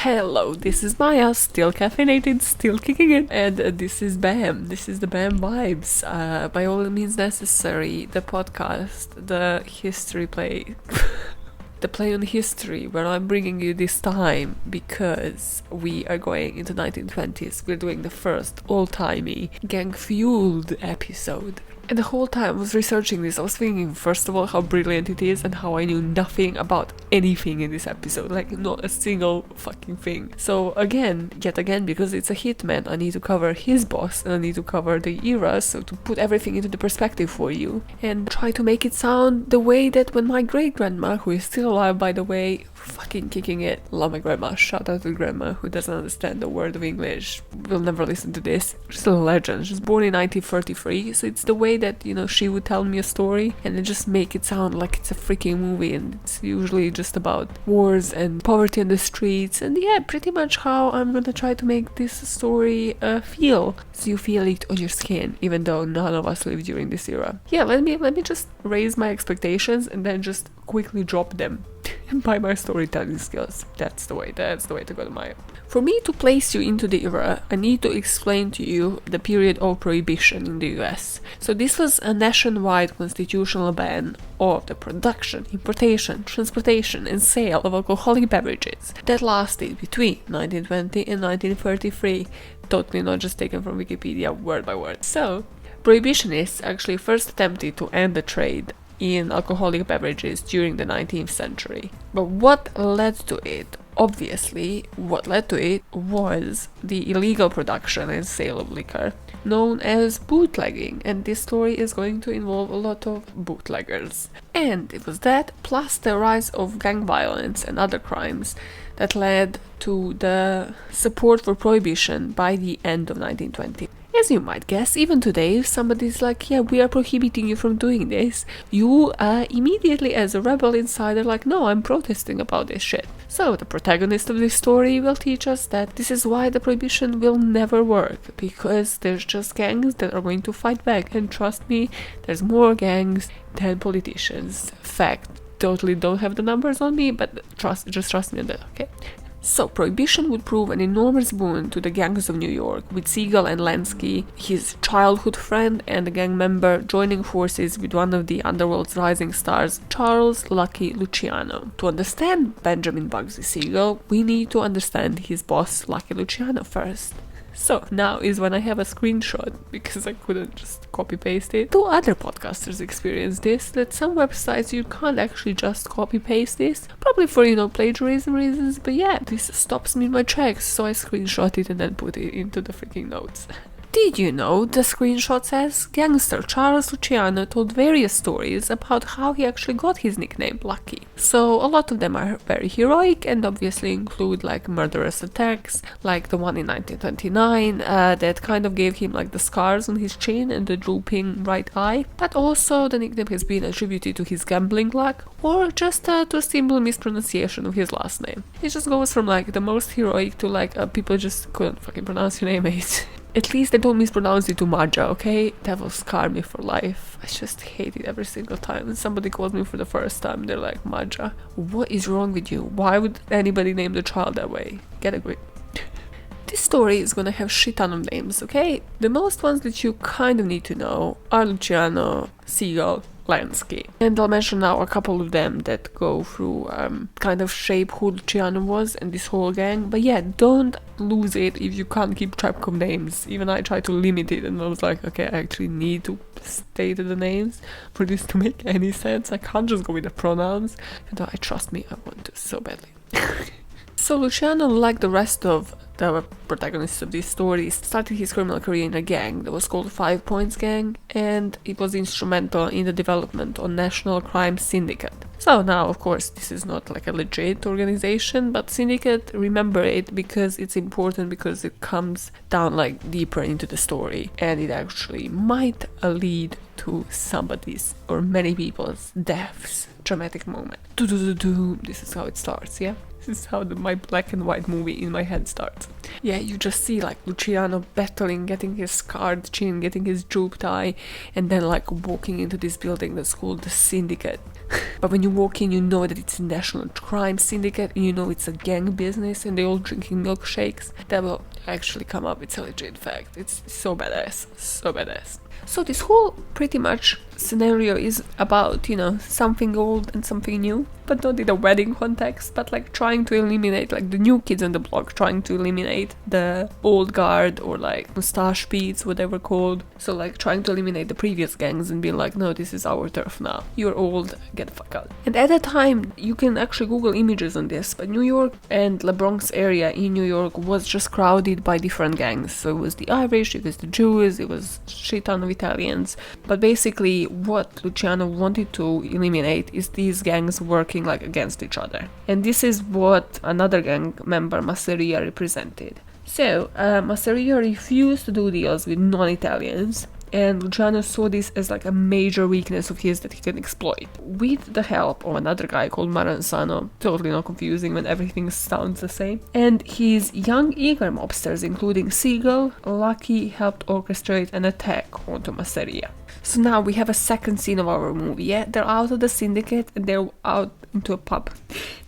Hello, this is Maja, still caffeinated, still kicking it, and this is BAM. This is the BAM Vibes. By all means necessary, the podcast, the history play. The play on history, where I'm bringing you this time because we are going into 1920s. We're doing the first old-timey, gang-fueled episode. And the whole time I was researching this, I was thinking, first of all, how brilliant it is and how I knew nothing about anything in this episode. Like, not a single fucking thing. So yet again, because it's a hitman, I need to cover his boss and I need to cover the era, so to put everything into the perspective for you and try to make it sound the way that when my great-grandma, who is still alive by the way, fucking kicking it, love my grandma, shout out to grandma who doesn't understand a word of English, will never listen to this. She's a legend. She's born in 1933, so it's the way that, she would tell me a story and then just make it sound like it's a freaking movie, and it's usually just about wars and poverty in the streets, and yeah, pretty much how I'm gonna try to make this story feel, so you feel it on your skin, even though none of us lived during this era. Yeah, let me just raise my expectations and then just quickly drop them by my storytelling skills. That's the way to go to Maya. For me to place you into the era, I need to explain to you the period of prohibition in the US. So this was a nationwide constitutional ban of the production, importation, transportation and sale of alcoholic beverages that lasted between 1920 and 1933. Totally not just taken from Wikipedia word by word. So, prohibitionists actually first attempted to end the trade in alcoholic beverages during the 19th century. But what led to it? Obviously, what led to it was the illegal production and sale of liquor, known as bootlegging, and this story is going to involve a lot of bootleggers. And it was that, plus the rise of gang violence and other crimes, that led to the support for prohibition by the end of 1920. As you might guess, even today, if somebody's like, yeah, we are prohibiting you from doing this, you immediately, as a rebel inside, are like, no, I'm protesting about this shit. So the protagonist of this story will teach us that this is why the prohibition will never work, because there's just gangs that are going to fight back, and trust me, there's more gangs than politicians. Fact, totally don't have the numbers on me, but just trust me on that, okay? So, prohibition would prove an enormous boon to the gangs of New York, with Siegel and Lansky, his childhood friend and a gang member, joining forces with one of the underworld's rising stars, Charles Lucky Luciano. To understand Benjamin Bugsy Siegel, we need to understand his boss, Lucky Luciano, first. So, now is when I have a screenshot, because I couldn't just copy-paste it. Two other podcasters experienced this, that some websites you can't actually just copy-paste this, probably for, plagiarism reasons, but yeah, this stops me in my tracks, so I screenshot it and then put it into the freaking notes. Did you know, the screenshot says, gangster Charles Luciano told various stories about how he actually got his nickname Lucky. So a lot of them are very heroic and obviously include like murderous attacks, like the one in 1929 that kind of gave him like the scars on his chin and the drooping right eye. But also the nickname has been attributed to his gambling luck or just to a simple mispronunciation of his last name. It just goes from like the most heroic to like people just couldn't fucking pronounce your name, mate. At least I don't mispronounce it to Maja, okay? That will scar me for life. I just hate it every single time. When somebody calls me for the first time, they're like, Maja, what is wrong with you? Why would anybody name the child that way? Get a grip. This story is gonna have shit ton of names, okay? The most ones that you kind of need to know are Luciano, Siegel, Lansky. And I'll mention now a couple of them that go through kind of shape who Luciano was and this whole gang. But yeah, don't lose it if you can't keep track of names. Even I tried to limit it and I was like, okay, I actually need to state the names for this to make any sense. I can't just go with the pronouns. And trust me, I want to so badly. So Luciano, like the rest of the protagonists of this story, started his criminal career in a gang that was called 5 Points Gang, and it was instrumental in the development of National Crime Syndicate. So now, of course, this is not like a legit organization, but Syndicate, remember it because it's important, because it comes down like deeper into the story, and it actually might lead to somebody's or many people's deaths. Dramatic moment. This is how it starts, yeah? This is how my black and white movie in my head starts. Yeah, you just see like Luciano battling, getting his scarred chin, getting his drooped eye, and then like walking into this building that's called the Syndicate. But when you walk in, you know that it's a national crime syndicate, and you know it's a gang business, and they're all drinking milkshakes. That will actually come up. It's a legit fact. It's so badass. So badass. So this whole pretty much scenario is about, you know, something old and something new, but not in a wedding context, but like trying to eliminate like the new kids on the block, trying to eliminate the old guard or like mustache beats, whatever called. So like trying to eliminate the previous gangs and be like, no, this is our turf now. You're old, get the fuck out. And at that time, you can actually Google images on this, but New York and the Bronx area in New York was just crowded by different gangs. So it was the Irish, it was the Jews, it was shit ton of Italians. But basically what Luciano wanted to eliminate is these gangs working like against each other. And this is what another gang member, Masseria, represented. So Masseria refused to do deals with non-Italians, and Luciano saw this as like a major weakness of his that he can exploit. With the help of another guy called Maranzano, totally not confusing when everything sounds the same, and his young eager mobsters including Siegel, Lucky helped orchestrate an attack onto Masseria. So now we have a second scene of our movie, yeah? They're out of the syndicate and they're out into a pub.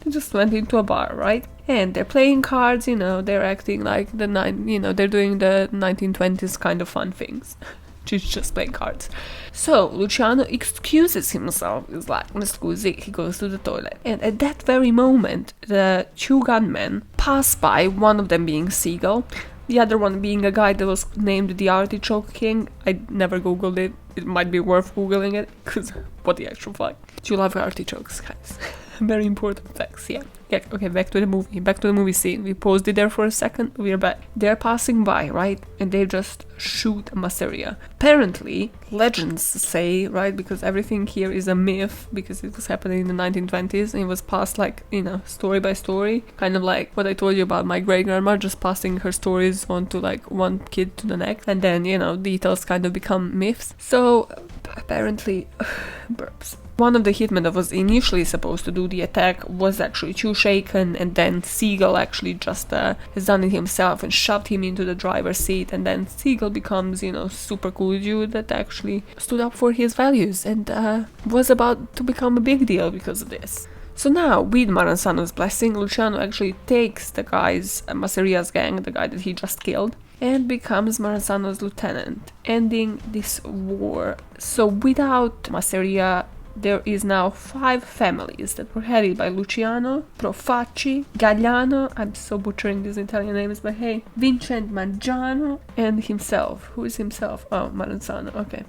They just went into a bar, right? And they're playing cards, you know, they're acting like they're doing the 1920s kind of fun things. Just playing cards. So Luciano excuses himself. He's like, scusi, he goes to the toilet. And at that very moment, the two gunmen pass by, one of them being Siegel, the other one being a guy that was named the Artichoke King. I never googled it. It might be worth googling it, because what the actual fuck. Do you love artichokes, guys? Very important facts, yeah. Yeah, okay, back to the movie scene. We paused it there for a second, we're back. They're passing by, right? And they just shoot Masseria. Apparently, legends say, right, because everything here is a myth, because it was happening in the 1920s, and it was passed like, you know, story by story. Kind of like what I told you about my great-grandma, just passing her stories on to like one kid to the next, and then, you know, details kind of become myths. So, apparently, burps. One of the hitmen that was initially supposed to do the attack was actually too shaken, and then Siegel actually just has done it himself and shoved him into the driver's seat, and then Siegel becomes, you know, super cool dude that actually stood up for his values and was about to become a big deal because of this. So now, with Maranzano's blessing, Luciano actually takes the guy's, Masseria's gang, the guy that he just killed, and becomes Maranzano's lieutenant, ending this war. So without Masseria, there is now 5 families that were headed by Luciano, Profacci, Gagliano, I'm so butchering these Italian names, but hey, Vincent Mangiano, and himself. Who is himself? Oh, Maranzano, okay.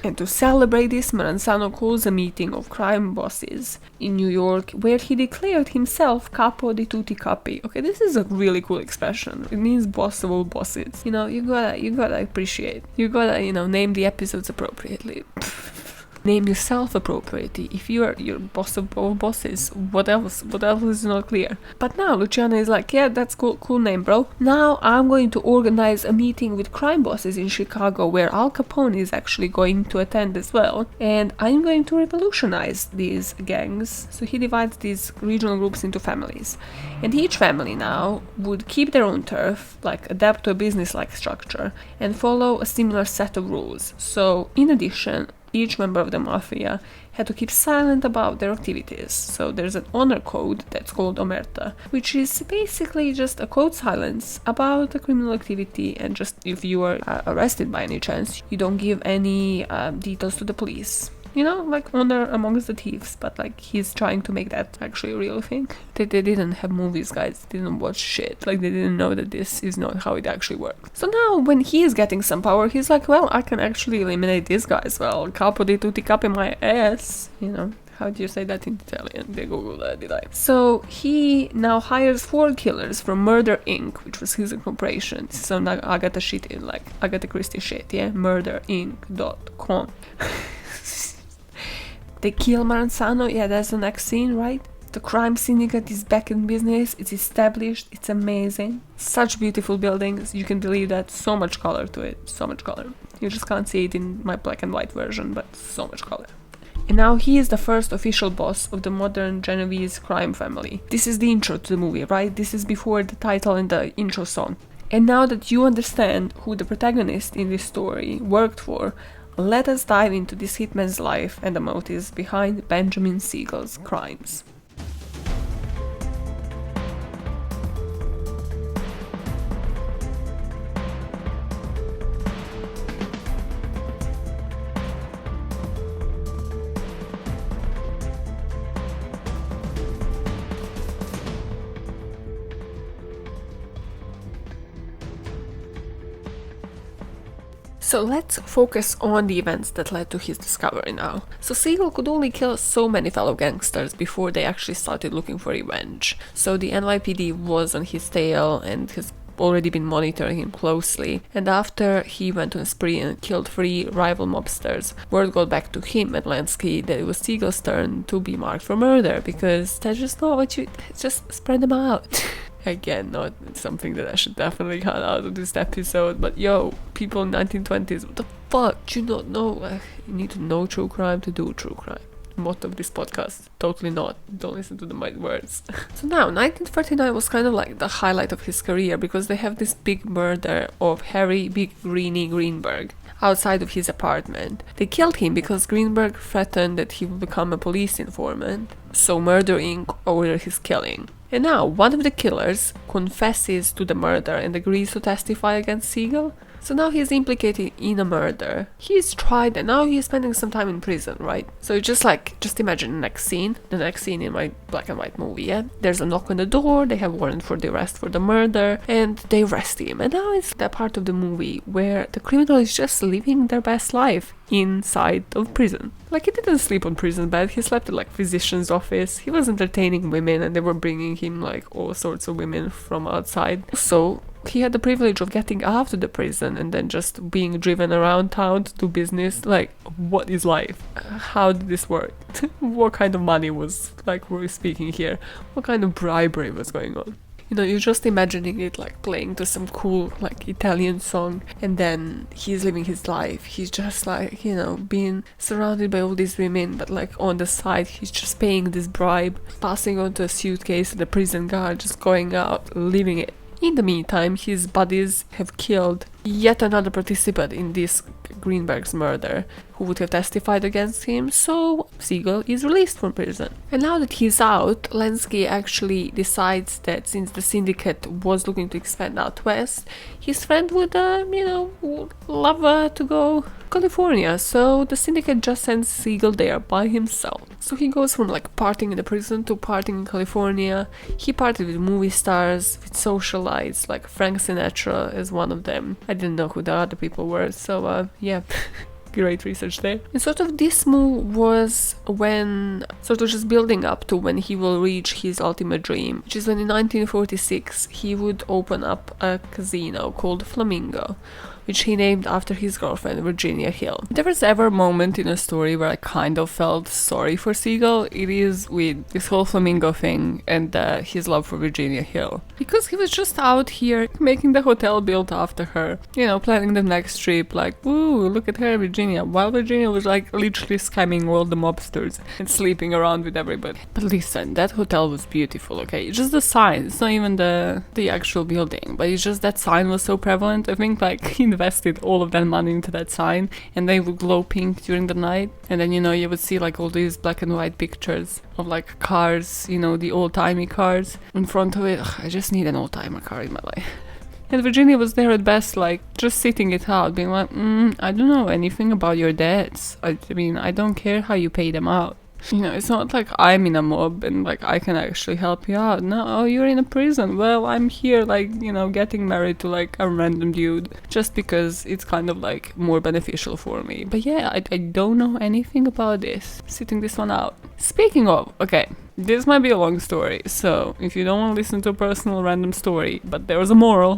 And to celebrate this, Maranzano calls a meeting of crime bosses in New York, where he declared himself Capo di tutti capi. Okay, this is a really cool expression. It means boss of all bosses. You know, you gotta appreciate. You gotta, you know, name the episodes appropriately. Name yourself appropriately. If you're boss of all bosses, what else is not clear? But now Luciano is like, yeah, that's cool name, bro. Now I'm going to organize a meeting with crime bosses in Chicago, where Al Capone is actually going to attend as well, and I'm going to revolutionize these gangs. So he divides these regional groups into families, and each family now would keep their own turf, like adapt to a business-like structure, and follow a similar set of rules. So in addition, each member of the mafia had to keep silent about their activities. So there's an honor code that's called omerta, which is basically just a code silence about the criminal activity, and just if you are arrested by any chance, you don't give any details to the police. You know, like honor amongst the thieves, but like he's trying to make that actually a real thing. They didn't have movies, guys. They didn't watch shit. Like they didn't know that this is not how it actually works. So now when he is getting some power, he's like, well, I can actually eliminate this guy as well. Capo di tutti capi my ass. You know, how do you say that in Italian? They Google that, did I? So he now hires 4 killers from Murder Inc., which was his incorporation. This is on Agatha shit in like Agatha Christie shit, yeah? Murderinc.com. They kill Maranzano, yeah, that's the next scene, right? The crime syndicate is back in business, it's established, it's amazing. Such beautiful buildings, you can believe that, so much color to it, so much color. You just can't see it in my black and white version, but so much color. And now he is the first official boss of the modern Genovese crime family. This is the intro to the movie, right? This is before the title and the intro song. And now that you understand who the protagonist in this story worked for, let us dive into this hitman's life and the motives behind Benjamin Siegel's crimes. So let's focus on the events that led to his discovery now. So Siegel could only kill so many fellow gangsters before they actually started looking for revenge. So the NYPD was on his tail and has already been monitoring him closely, and after he went on a spree and killed 3 rival mobsters, word got back to him and Lansky that it was Siegel's turn to be marked for murder, because that's just not what you just spread them out. Again, not something that I should definitely cut out of this episode, but yo, people in 1920s, what the fuck? Do you not know? You need to know true crime to do true crime. Motto of this podcast, totally not. Don't listen to my words. So now, 1939 was kind of like the highlight of his career, because they have this big murder of Harry Big Greenie Greenberg outside of his apartment. They killed him because Greenberg threatened that he would become a police informant, so Murder Inc. ordered his killing. And now, one of the killers confesses to the murder and agrees to testify against Siegel. So now he's implicated in a murder. He's tried and now he's spending some time in prison, right? So just imagine the next scene in my black and white movie, yeah? There's a knock on the door, they have warrant for the arrest for the murder, and they arrest him. And now it's that part of the movie where the criminal is just living their best life inside of prison. Like, he didn't sleep on prison bed, he slept at like physician's office, he was entertaining women and they were bringing him like all sorts of women from outside. So he had the privilege of getting out of the prison and then just being driven around town to do business. Like, what is life? How did this work? What kind of money was, like, were we speaking here? What kind of bribery was going on? You know, you're just imagining it like playing to some cool like Italian song, and then he's living his life. He's just like, you know, being surrounded by all these women, but like on the side he's just paying this bribe, passing on to a suitcase to the prison guard, just going out, living it. In the meantime, his buddies have killed yet another participant in this Greenberg's murder, who would have testified against him, so Siegel is released from prison. And now that he's out, Lansky actually decides that since the syndicate was looking to expand out west, his friend would, love to go California, so the syndicate just sends Siegel there by himself. So he goes from like partying in the prison to partying in California. He partied with movie stars, with socialites, like Frank Sinatra is one of them. I didn't know who the other people were, so yeah. Great research there. And sort of this move was when, sort of just building up to when he will reach his ultimate dream, which is when in 1946 he would open up a casino called Flamingo, which he named after his girlfriend, Virginia Hill. If there was ever a moment in a story where I kind of felt sorry for Siegel, it is with this whole Flamingo thing and his love for Virginia Hill. Because he was just out here making the hotel built after her, you know, planning the next trip, like, woo, look at her, Virginia, while Virginia was like literally scamming all the mobsters and sleeping around with everybody. But listen, that hotel was beautiful, okay? It's just the sign, it's not even the actual building, but it's just that sign was so prevalent. I think like he invested all of that money into that sign, and they would glow pink during the night, and then, you know, you would see like all these black and white pictures of like cars, you know, the old-timey cars in front of it. Ugh, I just need an old-timer car in my life. And Virginia was there at best, like, just sitting it out, being like, I don't know anything about your debts. I mean, I don't care how you pay them out. You know, it's not like I'm in a mob and like I can actually help you out. No, oh, you're in a prison. Well, I'm here like, you know, getting married to like a random dude just because it's kind of like more beneficial for me. But yeah, I don't know anything about this. Sitting this one out. Speaking of, okay, this might be a long story, so if you don't want to listen to a personal random story, but there's a moral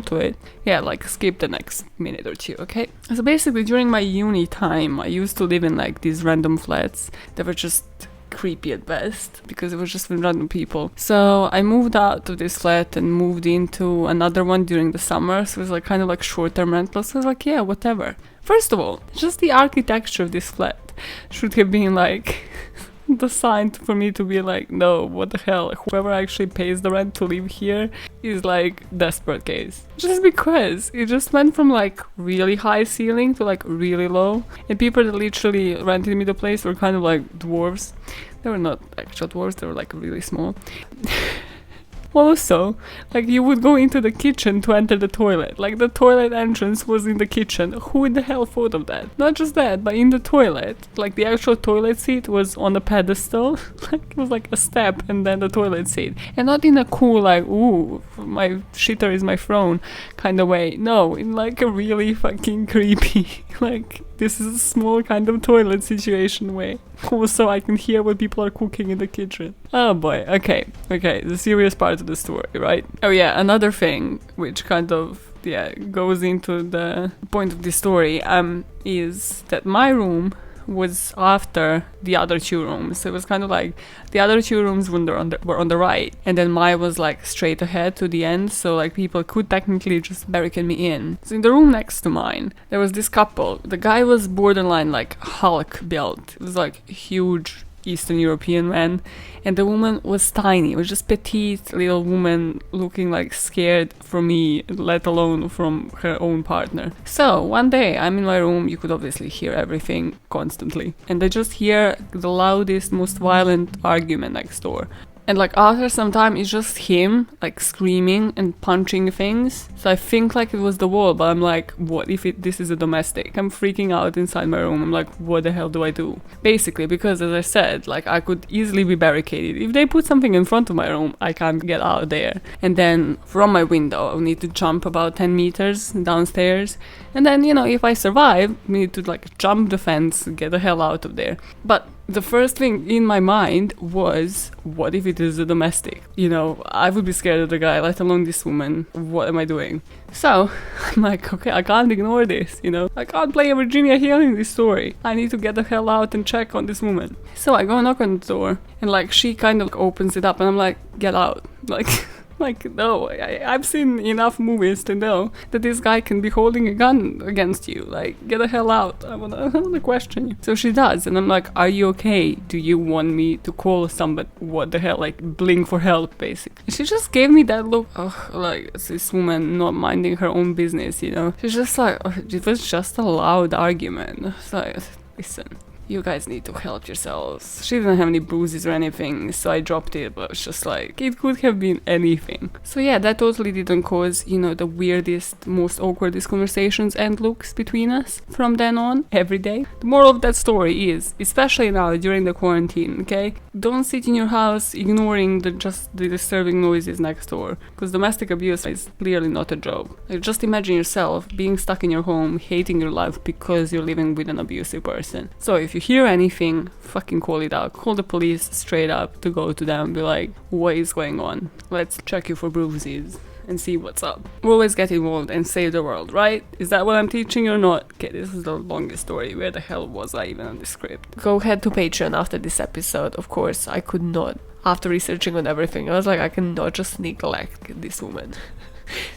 to it, yeah, like skip the next minute or two, okay? So basically, during my uni time, I used to live in like these random flats that were just creepy at best, because it was just with random people. So I moved out of this flat and moved into another one during the summer, so it was like kind of like short-term rental, so I was like, yeah, whatever. First of all, just the architecture of this flat should have been like the sign for me to be like, no, what the hell, whoever actually pays the rent to live here is like desperate case. Just because it just went from like really high ceiling to like really low. And people that literally rented me the place were kind of like dwarves. They were not actual dwarves, they were like really small. Also, like you would go into the kitchen to enter the toilet. Like the toilet entrance was in the kitchen. Who the hell thought of that? Not just that, but in the toilet, like the actual toilet seat was on a pedestal. Like it was like a step and then the toilet seat. And not in a cool like, ooh, my shitter is my throne kind of way. No, in like a really fucking creepy, like this is a small kind of toilet situation way. Also, I can hear what people are cooking in the kitchen. Oh boy, okay, the serious part of the story, right? Oh yeah, another thing which kind of, goes into the point of the story, is that my room was after the other two rooms. So it was kind of like the other two rooms were on the right, and then mine was like straight ahead to the end, so like people could technically just barricade me in. So in the room next to mine, there was this couple. The guy was borderline like Hulk built. It was like huge Eastern European man, and the woman was tiny. It was just petite little woman looking like scared from me, let alone from her own partner. So one day I'm in my room, you could obviously hear everything constantly, and I just hear the loudest, most violent argument next door. And like after some time, it's just him like screaming and punching things. So I think like it was the wall, but I'm like, what if this is a domestic? I'm freaking out inside my room. I'm like, what the hell do I do? Basically, because as I said, like I could easily be barricaded. If they put something in front of my room, I can't get out there. And then from my window, I'll need to jump about 10 meters downstairs. And then, you know, if I survive, I need to like jump the fence, get the hell out of there. But the first thing in my mind was, what if it is a domestic? You know, I would be scared of the guy, let alone this woman. What am I doing? So, I'm like, okay, I can't ignore this, you know? I can't play a Virginia Hill in this story. I need to get the hell out and check on this woman. So I go knock on the door, and like, she kind of opens it up, and I'm like, get out. Like... Like, no, I've seen enough movies to know that this guy can be holding a gun against you. Like, get the hell out. I wanna question you. So she does, and I'm like, are you okay? Do you want me to call somebody? What the hell? Like, blink for help, basically. She just gave me that look, like, this woman not minding her own business, you know? She's just like, it was just a loud argument. So, listen. You guys need to help yourselves. She didn't have any bruises or anything, so I dropped it, but it's just like, it could have been anything. So yeah, that totally didn't cause, you know, the weirdest, most awkwardest conversations and looks between us from then on, every day. The moral of that story is, especially now during the quarantine, okay? Don't sit in your house ignoring the disturbing noises next door, because domestic abuse is clearly not a joke. Like, just imagine yourself being stuck in your home, hating your life because you're living with an abusive person. So if you hear anything, fucking call it out. Call the police straight up to go to them and be like, what is going on? Let's check you for bruises and see what's up. Always get involved and save the world, right? Is that what I'm teaching or not? Okay, this is the longest story. Where the hell was I even on the script? Go head to Patreon after this episode. Of course, I could not. After researching on everything, I was like, I cannot just neglect this woman.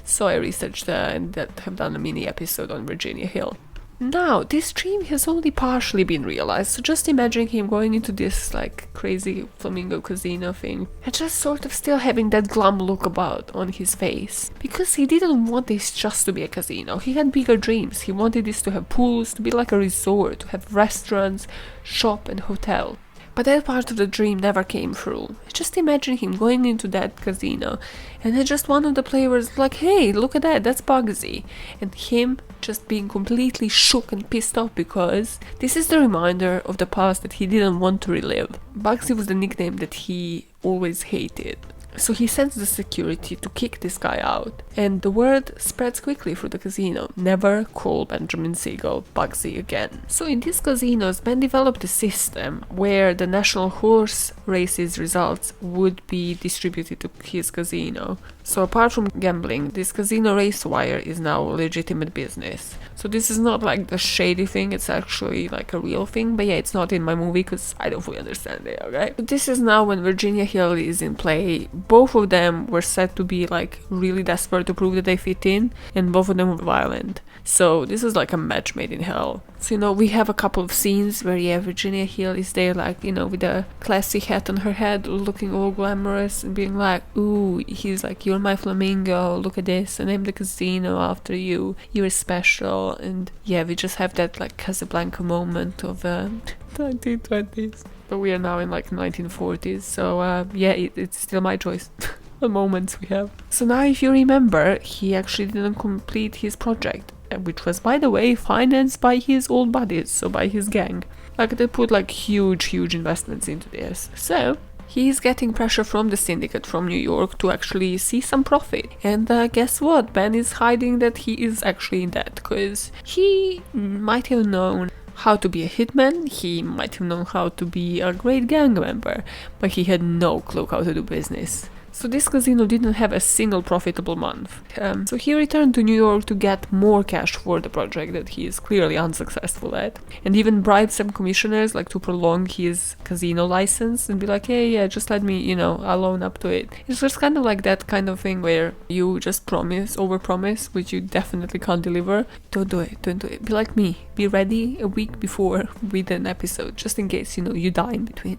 So I researched and have done a mini episode on Virginia Hill. Now, this dream has only partially been realized, so just imagine him going into this, like, crazy flamingo casino thing, and just sort of still having that glum look about on his face. Because he didn't want this just to be a casino, he had bigger dreams. He wanted this to have pools, to be like a resort, to have restaurants, shop and hotel. But that part of the dream never came through. Just imagine him going into that casino, and then just one of the players like, hey, look at that, that's Bugsy. And him just being completely shook and pissed off because this is the reminder of the past that he didn't want to relive. Bugsy was the nickname that he always hated. So he sends the security to kick this guy out, and the word spreads quickly through the casino. Never call Benjamin Siegel Bugsy again. So in these casinos, Ben developed a system where the national horse races results would be distributed to his casino. So apart from gambling, this casino race wire is now a legitimate business. So this is not like the shady thing, it's actually like a real thing. But yeah, it's not in my movie because I don't fully understand it, okay? But this is now when Virginia Hill is in play. both of them were said to be like really desperate to prove that they fit in, and both of them were violent. So this is like a match made in hell. So, you know, we have a couple of scenes where, yeah, Virginia Hill is there, like, you know, with a classy hat on her head, looking all glamorous and being like, ooh, he's like, you're my flamingo, look at this, I named the casino after you, you're special. And yeah, we just have that like Casablanca moment of 1920s. But we are now in like 1940s, so yeah, it's still my choice. The moments we have. So now, if you remember, he actually didn't complete his project, which was, by the way, financed by his old buddies, so by his gang. Like, they put like huge investments into this. So he's getting pressure from the syndicate from New York to actually see some profit. And guess what? Ben is hiding that he is actually in debt, because he might have known how to be a hitman, he might have known how to be a great gang member, but he had no clue how to do business. So this casino didn't have a single profitable month. So he returned to New York to get more cash for the project that he is clearly unsuccessful at, and even bribed some commissioners like to prolong his casino license and be like, hey, yeah, just let me, you know, I'll own up to it. It's just kind of like that kind of thing where you just overpromise, which you definitely can't deliver. Don't do it. Be like me. Be ready a week before with an episode, just in case, you know, you die in between.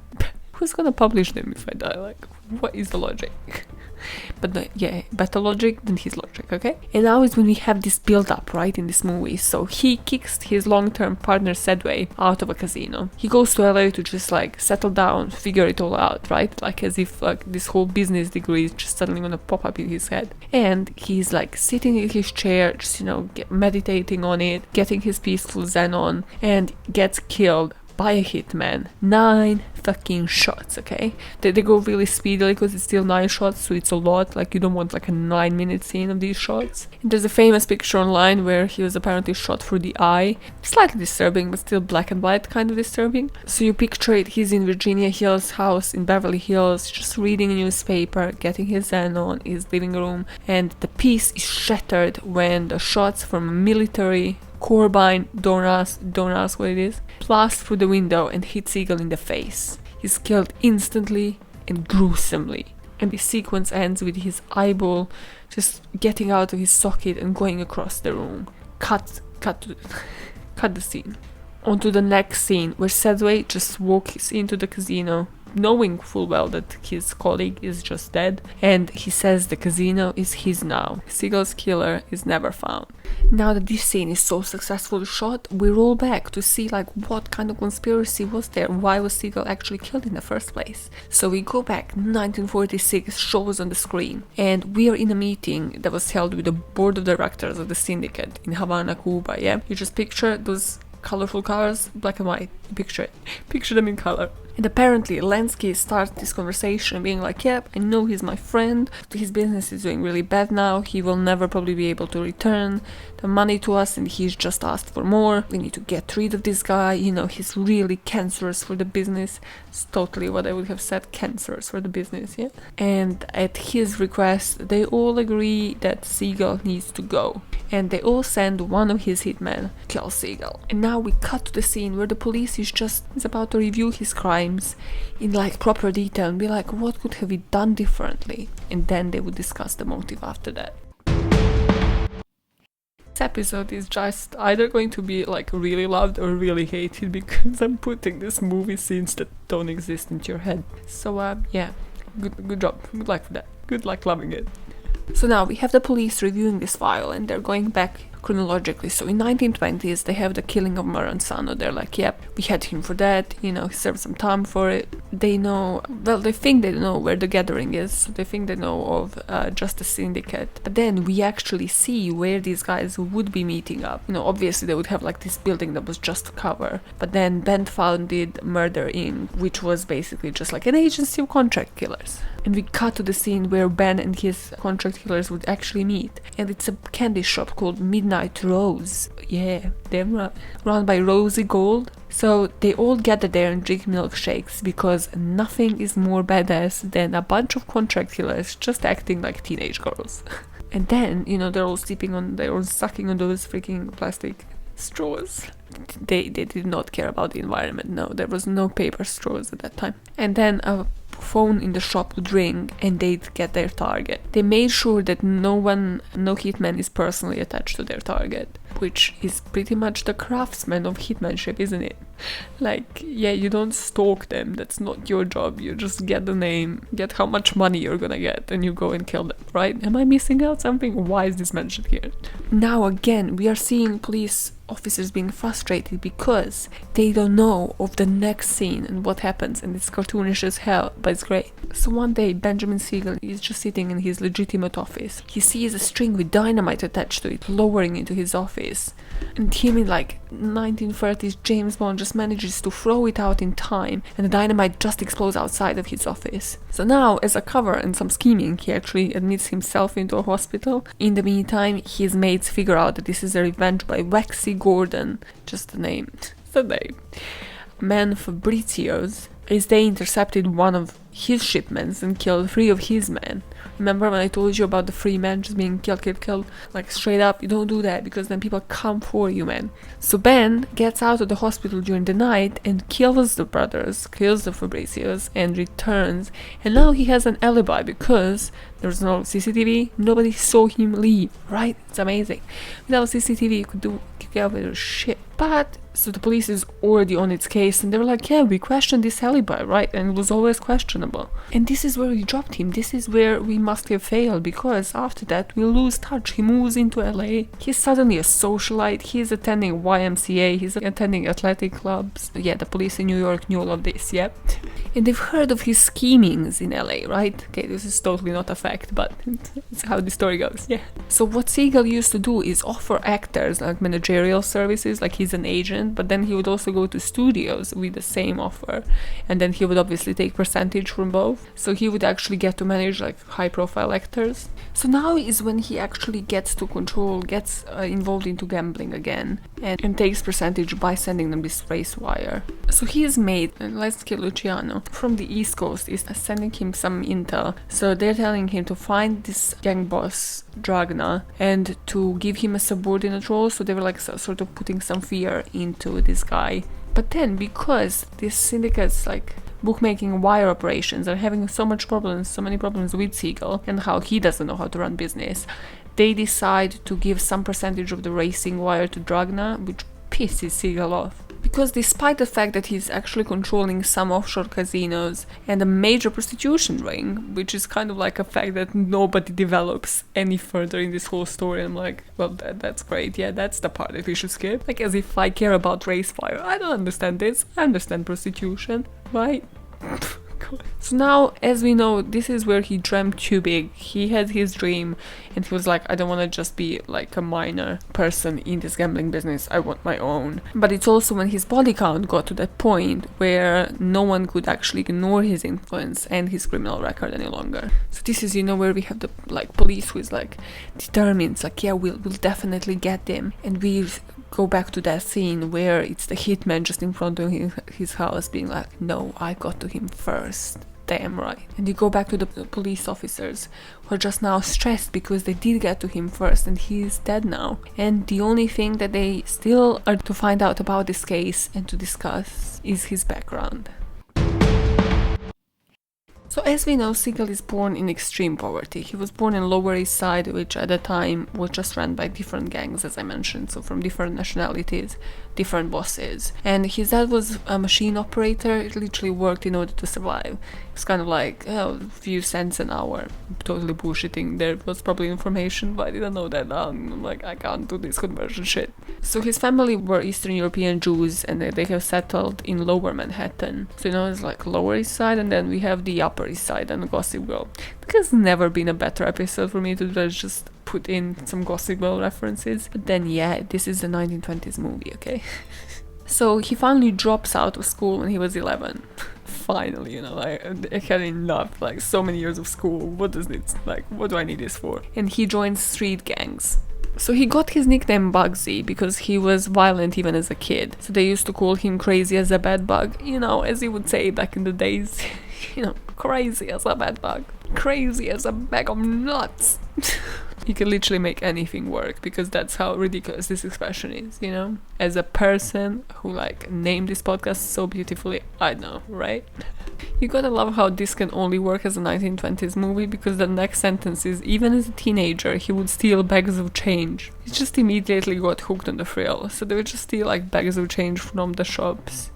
Who's gonna publish them if I die? Like, what is the logic? But no, yeah, better logic than his logic, okay? And now is when we have this build-up, right, in this movie. So he kicks his long-term partner Sedway out of a casino. He goes to LA to just like settle down, figure it all out, right? Like as if like this whole business degree is just suddenly gonna pop up in his head. And he's like sitting in his chair, just, you know, meditating on it, getting his peaceful zen on, and gets killed by a hitman. 9 fucking shots, okay? They go really speedily because it's still 9 shots, so it's a lot. Like, you don't want like a 9-minute scene of these shots. And there's a famous picture online where he was apparently shot through the eye. Slightly disturbing, but still black and white kind of disturbing. So you picture it, he's in Virginia Hill's house in Beverly Hills, just reading a newspaper, getting his zen on in his living room, and the peace is shattered when the shots from a military carbine, don't ask what it is, blast through the window and hit Siegel in the face. He's killed instantly and gruesomely. And the sequence ends with his eyeball just getting out of his socket and going across the room. Cut the scene. On to the next scene, where Sedway just walks into the casino, knowing full well that his colleague is just dead, and he says the casino is his now. Siegel's killer is never found. Now that this scene is so successfully shot, we roll back to see like what kind of conspiracy was there, why was Siegel actually killed in the first place. So we go back, 1946 shows on the screen, and we are in a meeting that was held with the board of directors of the syndicate in Havana, Cuba, yeah? You just picture those colorful colors, black and white, picture them in color. And apparently Lansky starts this conversation being like, yep, I know he's my friend, his business is doing really bad now, he will never probably be able to return the money to us, and he's just asked for more, we need to get rid of this guy, you know, he's really cancerous for the business. It's totally what I would have said, cancerous for the business, yeah? And at his request, they all agree that Siegel needs to go, and they all send one of his hitmen to kill Siegel. And now we cut to the scene where the police is about to review his crimes in like proper detail and be like, what could have we done differently? And then they would discuss the motive after that. This episode is just either going to be like really loved or really hated, because I'm putting these movie scenes that don't exist into your head. So yeah, good job, good luck for that, good luck loving it. So now we have the police reviewing this file, and they're going back chronologically. So in 1920s, they have the killing of Maranzano. They're like, yep, we had him for that, you know, he served some time for it. They know, well, they think they know where the gathering is. So they think they know of just the syndicate. But then we actually see where these guys would be meeting up. You know, obviously they would have like this building that was just a cover. But then Ben founded Murder Inc., which was basically just like an agency of contract killers. And we cut to the scene where Ben and his contract killers would actually meet. And it's a candy shop called Midnight Rose. Yeah, damn, run by Rosie Gold. So they all gather there and drink milkshakes, because nothing is more badass than a bunch of contract killers just acting like teenage girls. And then, you know, they're all sucking on those freaking plastic straws. they did not care about the environment. No, there was no paper straws at that time. And then a phone in the shop would ring and they'd get their target. They made sure that no hitman is personally attached to their target, which is pretty much the craftsman of hitmanship, isn't it? Like, yeah, you don't stalk them, that's not your job. You just get the name, get how much money you're gonna get, and you go and kill them, right? Am I missing out something? Why is this mentioned here? Now again, we are seeing police officers being frustrated because they don't know of the next scene and what happens, and it's cartoonish as hell, but it's great. So one day, Benjamin Siegel is just sitting in his legitimate office. He sees a string with dynamite attached to it lowering into his office, and him in like 1930s James Bond just manages to throw it out in time, and the dynamite just explodes outside of his office. So now, as a cover and some scheming, he actually admits himself into a hospital. In the meantime, his mates figure out that this is a revenge by Waxy Gordon, just the name, man Fabricio's, is they intercepted one of his shipments and killed 3 of his men. Remember when I told you about the 3 men just being killed? Like, straight up, you don't do that, because then people come for you, man. So Ben gets out of the hospital during the night and kills the brothers, kills the Fabricios, and returns. And now he has an alibi because there's no CCTV, nobody saw him leave, right? It's amazing. Without CCTV, you could get away with shit. But so the police is already on its case, and they were like, yeah, we questioned this alibi, right? And it was always questionable. And this is where we dropped him. This is where we must have failed, because after that we lose touch. He moves into LA. He's suddenly a socialite. He's attending YMCA. He's attending athletic clubs. Yeah, the police in New York knew all of this, yep. And they've heard of his schemings in LA, right? Okay, this is totally not a fact, but it's how the story goes, yeah. So what Siegel used to do is offer actors like managerial services, like he's an agent, but then he would also go to studios with the same offer, and then he would obviously take percentage from both. So he would actually get to manage like high-profile actors. So now is when he actually gets to control, gets involved into gambling again, and takes percentage by sending them this race wire. So his mate, Lesky Luciano, from the East Coast, is sending him some intel. So they're telling him to find this gang boss, Dragna, and to give him a subordinate role. So they were like sort of putting some fear into this guy. But then, because these syndicates like bookmaking wire operations are having so many problems with Siegel and how he doesn't know how to run business, they decide to give some percentage of the racing wire to Dragna, which pisses Siegel off. Because despite the fact that he's actually controlling some offshore casinos and a major prostitution ring, which is kind of like a fact that nobody develops any further in this whole story, I'm like, well, that's great, yeah, that's the part that we should skip. Like, as if I care about race fire. I don't understand this. I understand prostitution, right? So now, as we know, this is where he dreamt too big. He had his dream and he was like, I don't want to just be like a minor person in this gambling business, I want my own. But it's also when his body count got to that point where no one could actually ignore his influence and his criminal record any longer. So this is, where we have the like police who is like determined, it's like, yeah, we'll definitely get them. And we go back to that scene where it's the hitman just in front of his house being like, no, I got to him first. Damn right. And you go back to the police officers who are just now stressed because they did get to him first and he's dead now. And the only thing that they still are to find out about this case and to discuss is his background. So as we know, Siegel is born in extreme poverty. He was born in Lower East Side, which at the time was just run by different gangs, as I mentioned, so from different nationalities, different bosses. And his dad was a machine operator. He literally worked in order to survive. It's kind of like a few cents an hour. Totally bullshitting. There was probably information, but I didn't know that. I'm like, I can't do this conversion shit. So his family were Eastern European Jews, and they have settled in Lower Manhattan. So it's like Lower East Side, and then we have the Upper East Side and Gossip Girl. There's never been a better episode for me to just put in some Gossip Girl references. But then, yeah, this is a 1920s movie, okay? So he finally drops out of school when he was 11. Finally, I had enough, like so many years of school. What does this, like, what do I need this for? And he joins street gangs. So he got his nickname Bugsy because he was violent even as a kid. So they used to call him crazy as a bed bug, as he would say back in the days. Crazy as a bed bug. Crazy as a bag of nuts. He can literally make anything work, because that's how ridiculous this expression is, you know? As a person who like named this podcast so beautifully, I know, right? You gotta love how this can only work as a 1920s movie, because the next sentence is, even as a teenager, he would steal bags of change. He just immediately got hooked on the thrill, so they would just steal like bags of change from the shops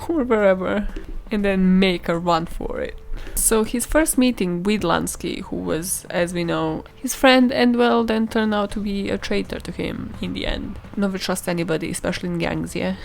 or wherever, and then make a run for it. So his first meeting with Lansky, who was, as we know, his friend, and well, then turned out to be a traitor to him in the end. Never trust anybody, especially in gangs, yeah?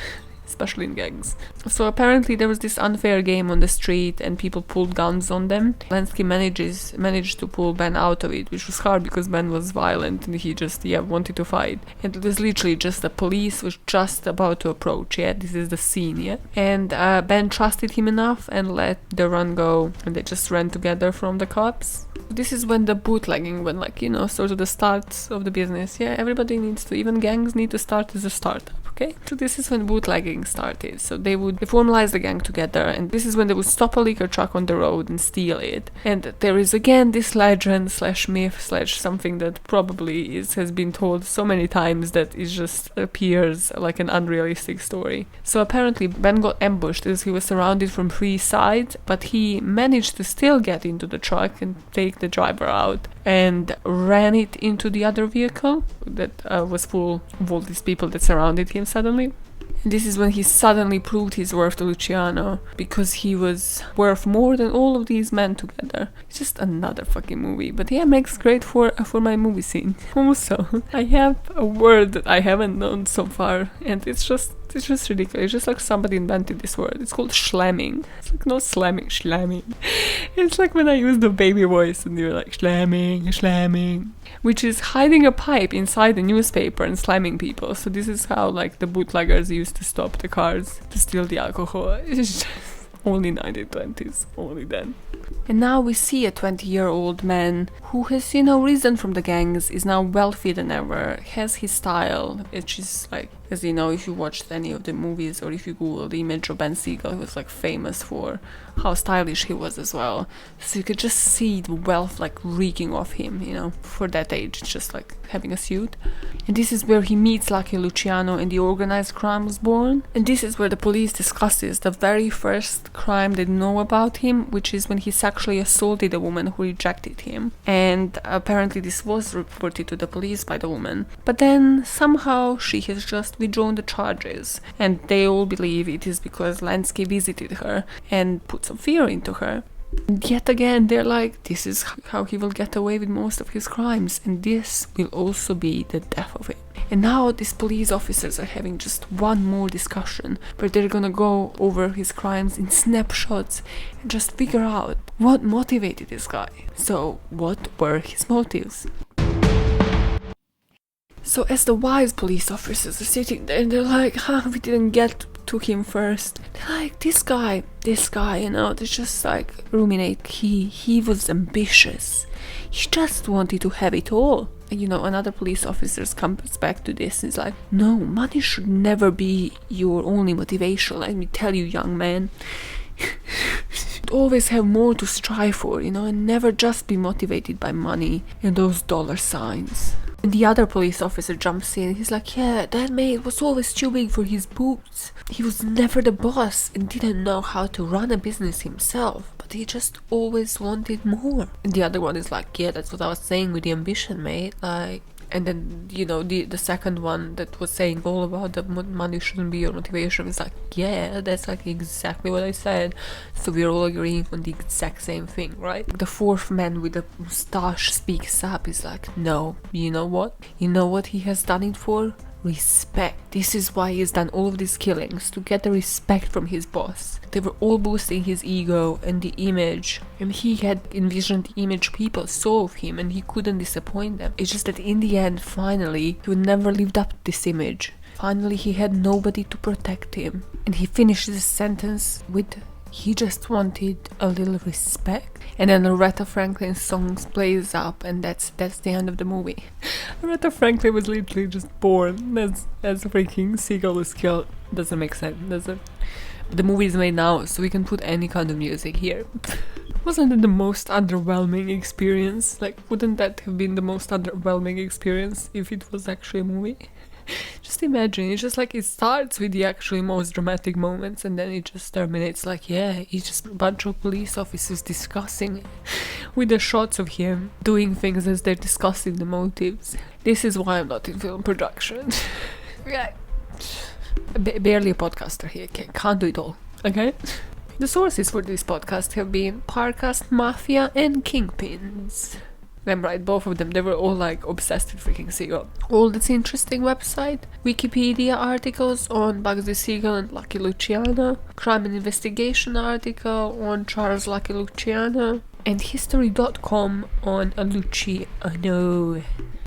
Especially in gangs. So apparently there was this unfair game on the street and people pulled guns on them. Lansky managed to pull Ben out of it, which was hard because Ben was violent and he just, wanted to fight. And it was literally just the police was just about to approach, this is the scene, And Ben trusted him enough and let the run go, and they just ran together from the cops. This is when the bootlegging went, sort of the start of the business, Everybody needs to, even gangs need to start as a startup. Okay, so this is when bootlegging started. So they formalize the gang together, and this is when they would stop a liquor truck on the road and steal it. And there is again this legend / myth / something that probably has been told so many times that it just appears like an unrealistic story. So apparently Ben got ambushed as he was surrounded from 3 sides, but he managed to still get into the truck and take the driver out and ran it into the other vehicle that was full of all these people that surrounded him suddenly. And this is when he suddenly proved his worth to Luciano, because he was worth more than all of these men together. It's just another fucking movie, but makes great for my movie scene. Also, I have a word that I haven't known so far, and it's just ridiculous. It's just like somebody invented this word. It's called slamming. It's like not slamming. It's like when I use the baby voice and you're like slamming, which is hiding a pipe inside the newspaper and slamming people. So this is how like the bootleggers used to stop the cars to steal the alcohol. It's just only 1920s, only then. And now we see a 20-year-old man who has, risen from the gangs, is now wealthy than ever, has his style, which is like, as you know, if you watched any of the movies or if you Google the image of Ben Siegel, he was like famous for how stylish he was as well. So you could just see the wealth like reeking off him, for that age, just like having a suit. And this is where he meets Lucky Luciano and the organized crime was born. And this is where the police discusses the very first crime they know about him, which is when he sexually assaulted a woman who rejected him. And apparently this was reported to the police by the woman. But then somehow she has just withdrawn the charges. And they all believe it is because Lansky visited her and put some fear into her. And yet again, they're like, this is how he will get away with most of his crimes, and this will also be the death of it. And now these police officers are having just one more discussion where they're gonna go over his crimes in snapshots and just figure out what motivated this guy. So what were his motives? So as the wise police officers are sitting there and they're like, we didn't get to him first. They're like, this guy, they just like ruminate. He was ambitious. He just wanted to have it all. And another police officer comes back to this and is like, no, money should never be your only motivation. Let me tell you, young man. Always have more to strive for, and never just be motivated by money and those dollar signs. And the other police officer jumps in. He's like, that mate was always too big for his boots. He was never the boss and didn't know how to run a business himself. But he just always wanted more. And the other one is like, that's what I was saying with the ambition, mate. Like, and then, the second one that was saying all about the money shouldn't be your motivation is like, that's like exactly what I said. So we're all agreeing on the exact same thing, right? The fourth man with the moustache speaks up. Is like, no, you know what? You know what he has done it for? Respect. This is why he's done all of these killings, to get the respect from his boss. They were all boosting his ego and the image, and he had envisioned the image people saw of him, and he couldn't disappoint them. It's just that in the end, finally, he would never lived up to this image. Finally, he had nobody to protect him, and he finished his sentence with, he just wanted a little respect. And then Aretha Franklin's song plays up, and that's the end of the movie. Aretha Franklin was literally just born as freaking Siegel was killed. Doesn't make sense, does it? The movie is made now, so we can put any kind of music here. Wasn't it the most underwhelming experience? Like, wouldn't that have been the most underwhelming experience if it was actually a movie? Just imagine, it's just like it starts with the actually most dramatic moments and then it just terminates like, yeah, it's just a bunch of police officers discussing with the shots of him doing things as they're discussing the motives. This is why I'm not in film production. Yeah. Barely a podcaster here, can't do it all, okay? The sources for this podcast have been Parcast Mafia and Kingpins. I'm right, both of them, they were all like obsessed with freaking Siegel. All That's Interesting website, Wikipedia articles on Bugsy, Siegel and Lucky Luciano, Crime and Investigation article on Charles Lucky Luciano, and History.com on Luciano.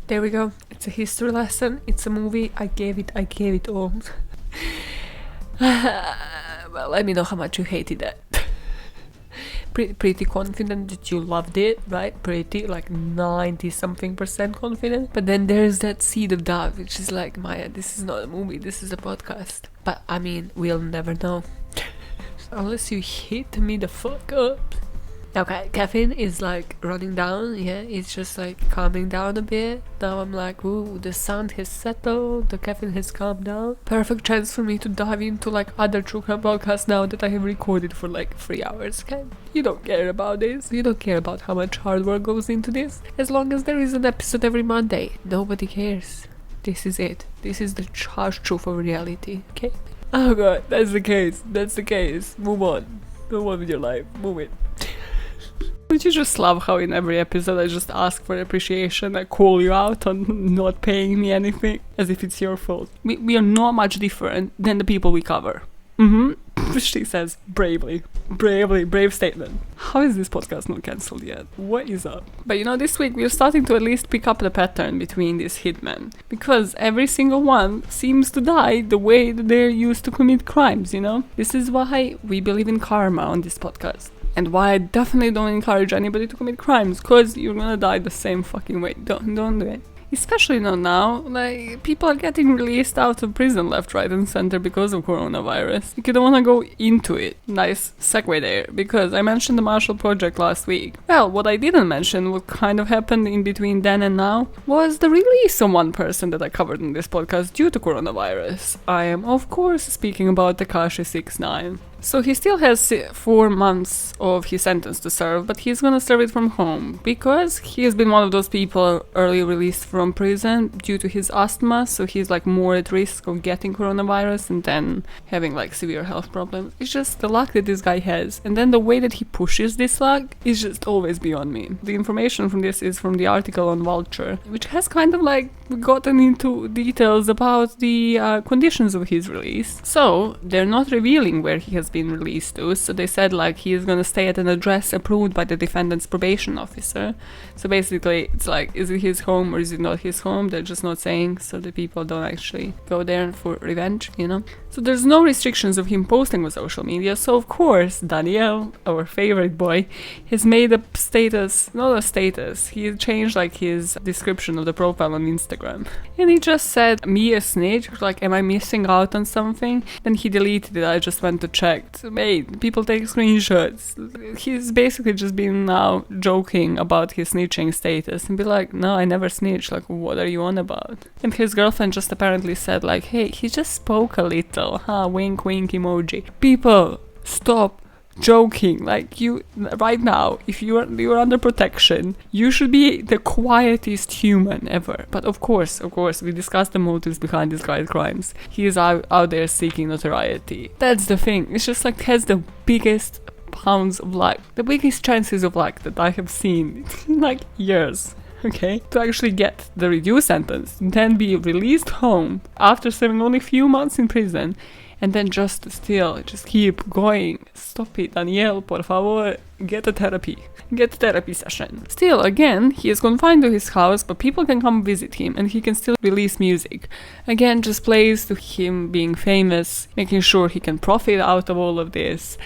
There we go, it's a history lesson, it's a movie, I gave it all. Well, let me know how much you hated it. Pretty confident that you loved it, right? Pretty, like 90-something% confident. But then there's that seed of doubt, which is like, Maja, this is not a movie, this is a podcast. But I mean, we'll never know. Unless you hit me the fuck up. Okay, caffeine is like running down, yeah, it's just like calming down a bit. Now I'm like, ooh, the sound has settled, the caffeine has calmed down. Perfect chance for me to dive into like other true crime podcasts now that I have recorded for like 3 hours, okay? You don't care about this, you don't care about how much hard work goes into this. As long as there is an episode every Monday, nobody cares. This is it. This is the harsh truth of reality, okay? Oh god, that's the case. Move on with your life, move it. Don't you just love how in every episode I just ask for appreciation, I call you out on not paying me anything, as if it's your fault. We are not much different than the people we cover. She says bravely. Brave statement. How is this podcast not cancelled yet? What is up? But you know, this week we're starting to at least pick up the pattern between these hitmen. Because every single one seems to die the way that they're used to commit crimes, you know? This is why we believe in karma on this podcast. And why I definitely don't encourage anybody to commit crimes, cause you're gonna die the same fucking way. Don't do it. Especially not now, like, people are getting released out of prison left, right and center because of coronavirus. Like, you don't wanna go into it. Nice segue there, because I mentioned the Marshall Project last week. Well, what I didn't mention, what kind of happened in between then and now, was the release of one person that I covered in this podcast due to coronavirus. I am, of course, speaking about Tekashi 69. So he still has 4 months of his sentence to serve, but he's gonna serve it from home because he has been one of those people early released from prison due to his asthma, so he's like more at risk of getting coronavirus and then having like severe health problems. It's just the luck that this guy has, and then the way that he pushes this luck is just always beyond me. The information from this is from the article on Vulture, which has kind of like gotten into details about the conditions of his release. So they're not revealing where he has been released to, so they said like he is gonna stay at an address approved by the defendant's probation officer. So basically it's like, is it his home or is it not his home? They're just not saying, so the people don't actually go there for revenge, you know. So there's no restrictions of him posting on social media, so of course Daniel, our favorite boy, has made a status, not a status, he changed like his description of the profile on Instagram, and he just said, me a snitch, like am I missing out on something? Then he deleted it. I just went to check. Mate, people take screenshots. He's basically just been now joking about his snitching status and be like, no, I never snitched, like what are you on about? And his girlfriend just apparently said like, hey, he just spoke a little, wink wink emoji. People, stop joking. Like, you right now, if you're under protection, you should be the quietest human ever. But of course we discussed the motives behind this guy's crimes. He is out there seeking notoriety. That's the thing. It's just like has the biggest pounds of luck, the biggest chances of luck that I have seen in like years. Okay, to actually get the reduced sentence, then be released home after serving only a few months in prison, and then just keep going. Stop it, Daniel, por favor, get a therapy session. Still, again, he is confined to his house, but people can come visit him and he can still release music. Again, just plays to him being famous, making sure he can profit out of all of this.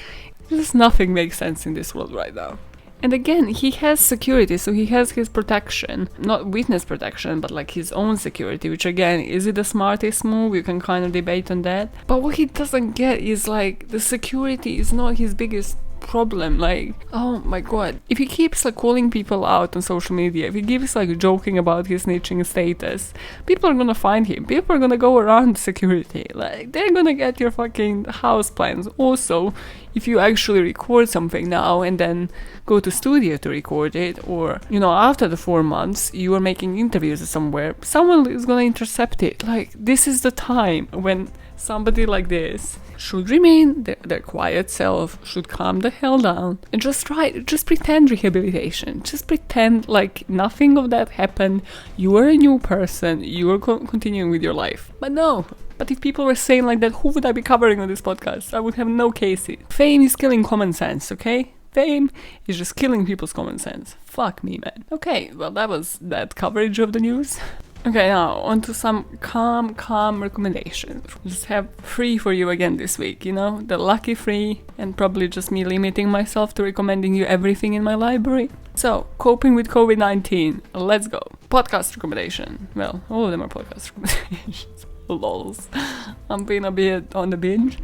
Just nothing makes sense in this world right now. And again, he has security, so he has his protection. Not witness protection, but like his own security, which again, is it the smartest move? You can kind of debate on that. But what he doesn't get is like, the security is not his biggest problem. Like, oh my god, if he keeps like calling people out on social media, if he keeps like joking about his snitching status, people are gonna find him, people are gonna go around security, like they're gonna get your fucking house plans. Also, if you actually record something now and then go to studio to record it, or after the 4 months you are making interviews somewhere, someone is gonna intercept it. Like, this is the time when somebody like this should remain their quiet self, should calm the hell down and just pretend rehabilitation, just pretend like nothing of that happened. You are a new person, you are continuing with your life. But if people were saying like that, who would I be covering on this podcast? I would have no cases. Fame is killing common sense, okay? Fame is just killing people's common sense. Fuck me, man. Okay, well, that was that coverage of the news. Okay, now on to some calm recommendations. Just have 3 for you again this week, the lucky 3, and probably just me limiting myself to recommending you everything in my library. So, coping with COVID-19, let's go. Podcast recommendation. Well, all of them are podcast recommendations. Lols. I'm being a bit on the binge.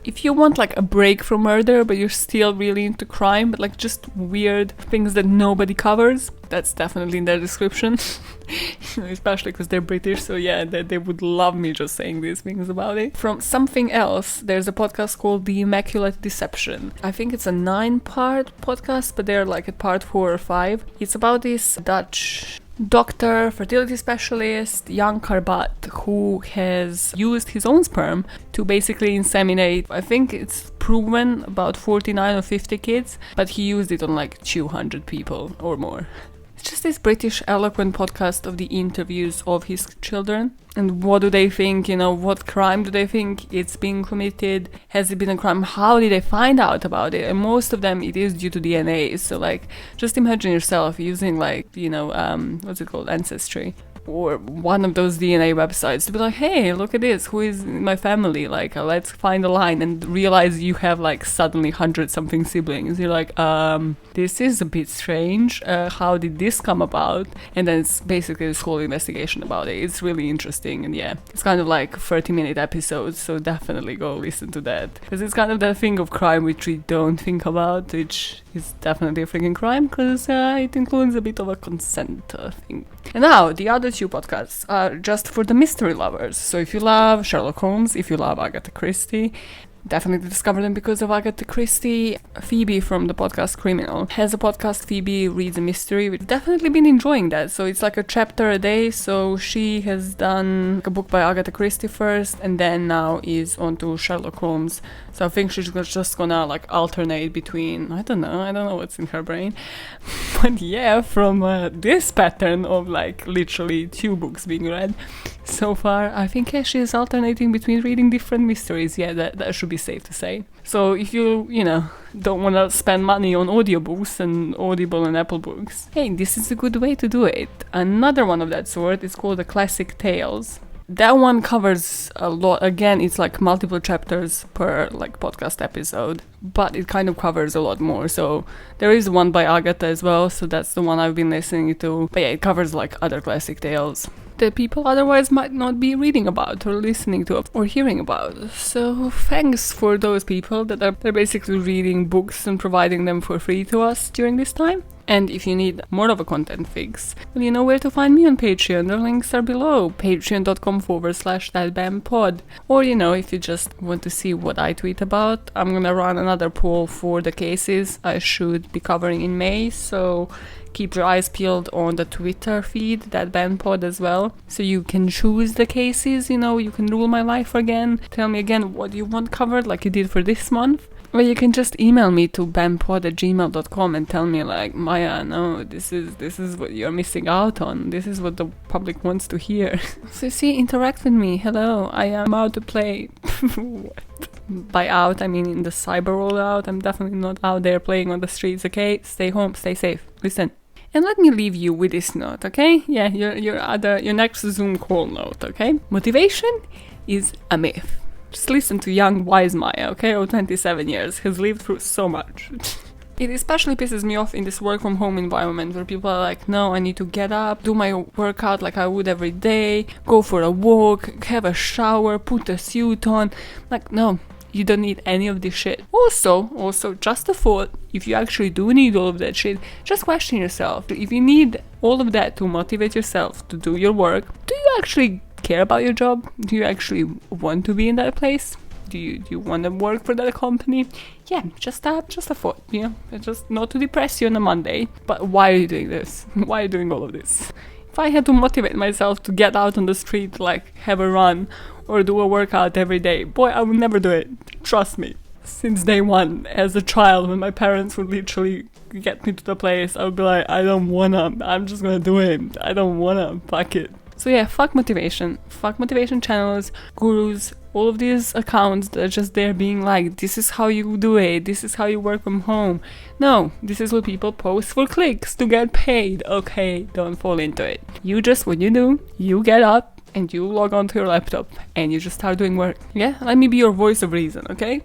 If you want like a break from murder, but you're still really into crime, but like just weird things that nobody covers, that's definitely in their description. Especially because they're British, so yeah, they would love me just saying these things about it. From something else, there's a podcast called The Immaculate Deception. I think it's a 9-part podcast, but they're like at part 4 or 5. It's about this Dutch doctor, fertility specialist, Jan Karbat, who has used his own sperm to basically inseminate, I think it's proven, about 49 or 50 kids, but he used it on like 200 people or more. It's just this British eloquent podcast of the interviews of his children. And what do they think, what crime do they think it's being committed? Has it been a crime? How did they find out about it? And most of them, it is due to DNA. So like, just imagine yourself using like, what's it called? Ancestry. Or one of those DNA websites to be like, hey, look at this, who is in my family? Like, let's find a line, and realize you have like suddenly 100-something siblings. You're like, this is a bit strange. How did this come about? And then it's basically this whole investigation about it. It's really interesting, and yeah, it's kind of like 30-minute episodes, so definitely go listen to that. Because it's kind of that thing of crime which we don't think about, which is definitely a freaking crime, because it includes a bit of a consent thing. And now, the other 2 podcasts are just for the mystery lovers. So if you love Sherlock Holmes, if you love Agatha Christie, definitely discover them because of Agatha Christie. Phoebe from the podcast Criminal has a podcast, Phoebe Reads a Mystery. We've definitely been enjoying that. So it's like a chapter a day. So she has done a book by Agatha Christie first, and then now is on to Sherlock Holmes. So I think she's just gonna like alternate between, I don't know what's in her brain. But yeah, from this pattern of like literally 2 books being read so far, I think she is alternating between reading different mysteries. Yeah, that should be safe to say. So if you don't want to spend money on audiobooks and Audible and Apple Books, hey, this is a good way to do it. Another one of that sort is called The Classic Tales. That one covers a lot. Again, it's like multiple chapters per like podcast episode, but it kind of covers a lot more. So there is one by Agatha as well, so that's the one I've been listening to. But yeah, it covers like other classic tales that people otherwise might not be reading about or listening to or hearing about. So thanks for those people that are basically reading books and providing them for free to us during this time. And if you need more of a content fix, well, you know where to find me on Patreon. The links are below, patreon.com/thatbamnpod. Or, if you just want to see what I tweet about, I'm gonna run another poll for the cases I should be covering in May, so keep your eyes peeled on the Twitter feed, thatbamnpod as well, so you can choose the cases, you can rule my life again, tell me again what you want covered like you did for this month. Or you can just email me to bamnpod@gmail.com and tell me like, Maja, no, this is what you're missing out on. This is what the public wants to hear. So see, interact with me. Hello, I am out to play. What? By out, I mean in the cyber world out. I'm definitely not out there playing on the streets, okay? Stay home, stay safe. Listen. And let me leave you with this note, okay? Yeah, your next Zoom call note, okay? Motivation is a myth. Just listen to young, wise Maja, okay, of 27 years, has lived through so much. It especially pisses me off in this work-from-home environment where people are like, no, I need to get up, do my workout like I would every day, go for a walk, have a shower, put a suit on. Like, no, You don't need any of this shit. Also, just a thought, if you actually do need all of that shit, just question yourself. If you need all of that to motivate yourself to do your work, do you actually care about your job? Do you actually want to be in that place? Do you want to work for that company? Yeah, just a thought, you know, just not to depress you on a Monday. But why are you doing this? Why are you doing all of this? If I had to motivate myself to get out on the street, like have a run or do a workout every day, boy, I would never do it. Trust me. Since day one, as a child, when my parents would literally get me to the place, I would be like, I don't wanna, I'm just gonna do it. I don't wanna, fuck it. So yeah, fuck motivation channels, gurus, all of these accounts that are just there being like, this is how you do it, this is how you work from home. No, this is what people post for clicks to get paid. Okay, don't fall into it. What you do, you get up and you log onto your laptop and you just start doing work. Yeah, let me be your voice of reason, okay?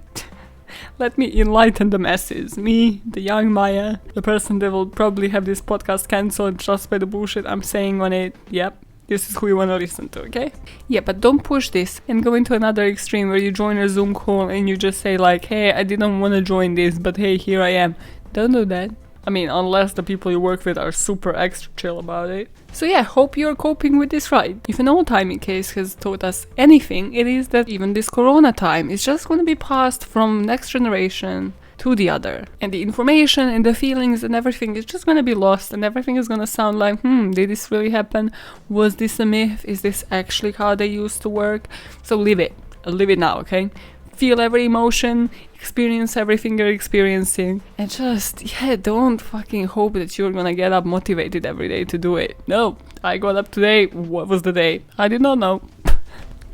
Let me enlighten the masses. Me, the young Maja, the person that will probably have this podcast cancelled just by the bullshit I'm saying on it. Yep. This is who you want to listen to, okay? Yeah, but don't push this and go into another extreme where you join a Zoom call and you just say like, hey, I didn't want to join this, but hey, here I am. Don't do that. I mean, unless the people you work with are super extra chill about it. So yeah, hope you're coping with this right. If an old timing case has taught us anything, it is that even this corona time is just going to be passed from next generation to the other, and the information and the feelings and everything is just gonna be lost, and everything is gonna sound like, did this really happen? Was this a myth? Is this actually how they used to work? So live it now, okay? Feel every emotion, experience everything you're experiencing, and just, yeah, don't fucking hope that you're gonna get up motivated every day to do it. No, I got up today. What was the day? I did not know.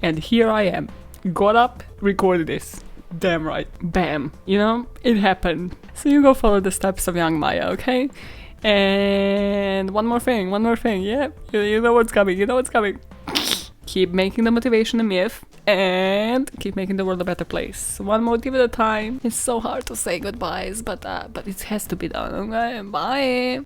And here I am. Got up, recorded this. Damn right. Bam. You know, it happened. So you go follow the steps of young Maja, okay? And one more thing. Yeah, you know what's coming. Keep making the motivation a myth and keep making the world a better place. One motive at a time. It's so hard to say goodbyes, but it has to be done, okay? Bye.